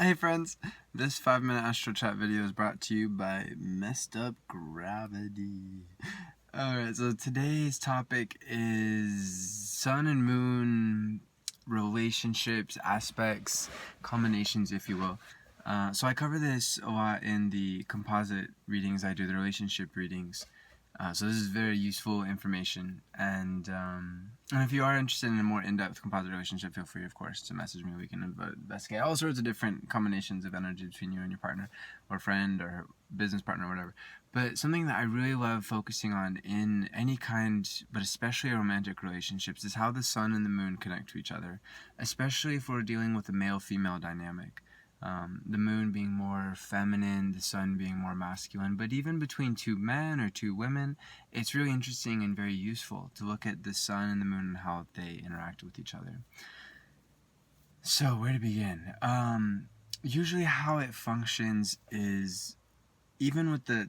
Hey friends, this 5-minute AstroChat video is brought to you by Messed Up Gravity. Alright, so today's topic is sun and moon relationships, aspects, combinations, if you will. So I cover this a lot in the composite readings I do, the relationship readings. So this is very useful information, and if you are interested in a more in-depth composite relationship, feel free, of course, to message me. We can investigate all sorts of different combinations of energy between you and your partner, or friend, or business partner, or whatever. But something that I really love focusing on in any kind, but especially romantic relationships, is how the sun and the moon connect to each other, especially if we're dealing with a male-female dynamic. The moon being more feminine, the sun being more masculine, but even between two men or two women, it's really interesting and very useful to look at the sun and the moon and how they interact with each other. So, where to begin? Usually how it functions is, even with the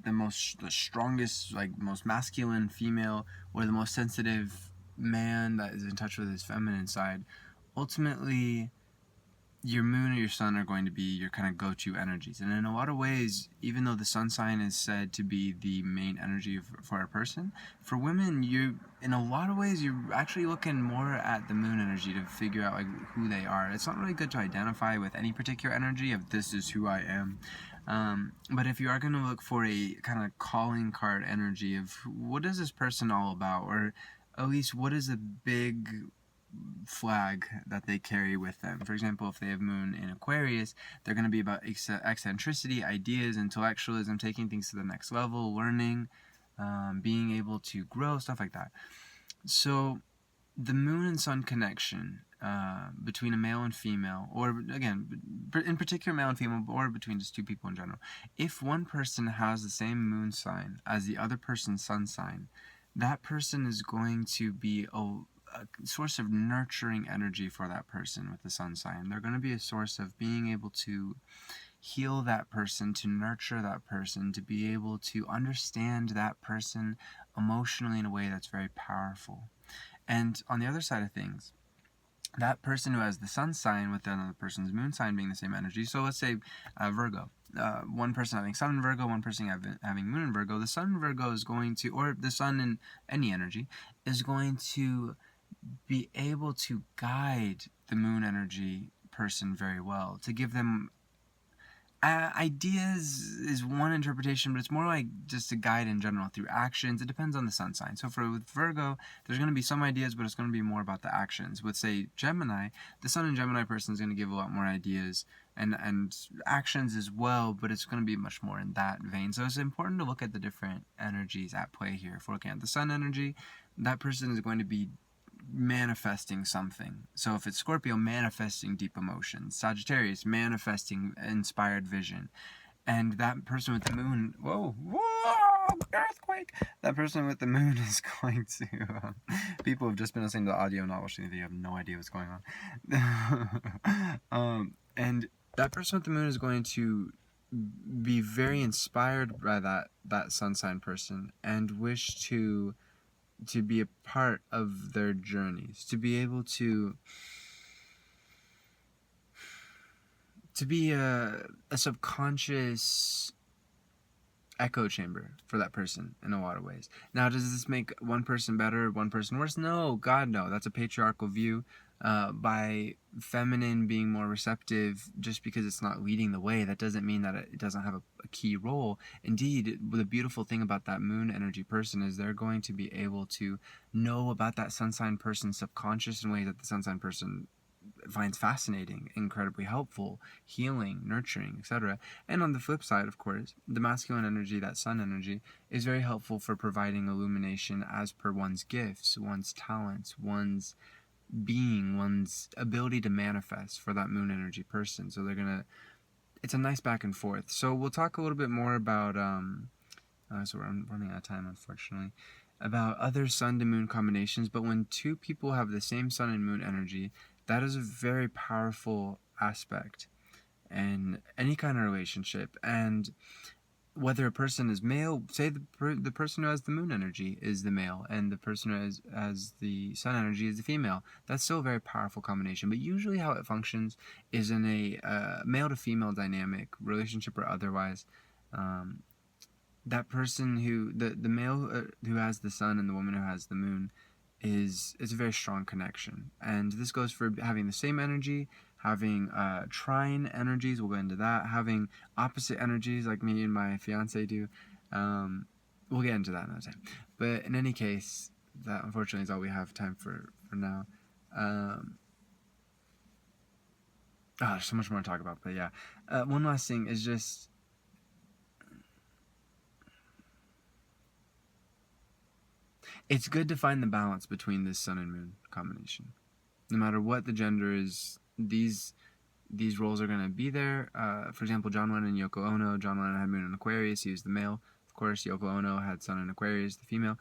strongest, like most masculine female, or the most sensitive man that is in touch with his feminine side, ultimately your moon or your sun are going to be your kind of go-to energies. And in a lot of ways, even though the sun sign is said to be the main energy for a person, for women, in a lot of ways, you're actually looking more at the moon energy to figure out like who they are. It's not really good to identify with any particular energy of this is who I am. But if you are going to look for a kind of calling card energy of what is this person all about, or at least what is a big flag that they carry with them. For example, if they have moon in Aquarius, they're going to be about eccentricity, ideas, intellectualism, taking things to the next level, learning, being able to grow, stuff like that. So the moon and sun connection between a male and female, or again, in particular male and female, or between just two people in general, if one person has the same moon sign as the other person's sun sign, that person is going to be a source of nurturing energy for that person with the sun sign. They're going to be a source of being able to heal that person, to nurture that person, to be able to understand that person emotionally in a way that's very powerful. And on the other side of things, that person who has the sun sign with another person's moon sign being the same energy, so let's say Virgo, one person having sun in Virgo, one person having moon in Virgo, the sun in Virgo is going to, or the sun in any energy, is going to be able to guide the moon energy person very well, to give them ideas is one interpretation, but it's more like just a guide in general through actions. It depends on the sun sign. So with Virgo, there's going to be some ideas, but it's going to be more about the actions. With, say, Gemini, the sun in Gemini person is going to give a lot more ideas and actions as well, but it's going to be much more in that vein. So it's important to look at the different energies at play here. If we're looking at the sun energy, that person is going to be manifesting something. So if it's Scorpio, manifesting deep emotions. Sagittarius, manifesting inspired vision. And that person with the moon, whoa, earthquake! That person with the moon is going to, people have just been listening to the audio, not watching the video, have no idea what's going on. And that person with the moon is going to be very inspired by that sun sign person and wish to be a part of their journeys, to be able to be a subconscious echo chamber for that person in a lot of ways. Now, does this make one person better, one person worse? No, God, no. That's a patriarchal view. By feminine being more receptive, just because it's not leading the way, that doesn't mean that it doesn't have a key role. Indeed, the beautiful thing about that moon energy person is they're going to be able to know about that sun sign person's subconscious in ways that the sun sign person finds fascinating, incredibly helpful, healing, nurturing, etc. And on the flip side, of course, the masculine energy, that sun energy, is very helpful for providing illumination as per one's gifts, one's talents, one's being, one's ability to manifest for that moon energy person. So it's a nice back and forth. So we'll talk a little bit more about, so I'm running out of time, unfortunately, about other sun to moon combinations. But when two people have the same sun and moon energy, that is a very powerful aspect in any kind of relationship. And whether a person is male, say the person who has the moon energy is the male, and the person who has the sun energy is the female. That's still a very powerful combination. But usually, how it functions is in a male to female dynamic, relationship or otherwise. That person the male who has the sun and the woman who has the moon is a very strong connection, and this goes for having the same energy, having trine energies. We'll go into that. Having opposite energies, like me and my fiance do. We'll get into that another time. But in any case, that unfortunately is all we have time for now. There's so much more to talk about, but yeah. One last thing is just, it's good to find the balance between this sun and moon combination. No matter what the gender is, these roles are going to be there. For example, John Lennon and Yoko Ono. John Lennon had moon in Aquarius. He was the male. Of course, Yoko Ono had sun in Aquarius, the female.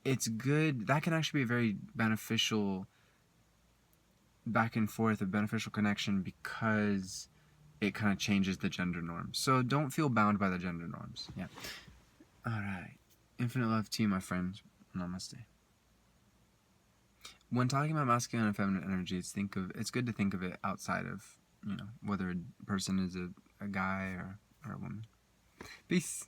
It's good. That can actually be a very beneficial back and forth, a beneficial connection, because it kind of changes the gender norms. So don't feel bound by the gender norms. Yeah. All right. Infinite love to you, my friends. Namaste. When talking about masculine and feminine energies, it's good to think of it outside of, whether a person is a guy or a woman. Peace.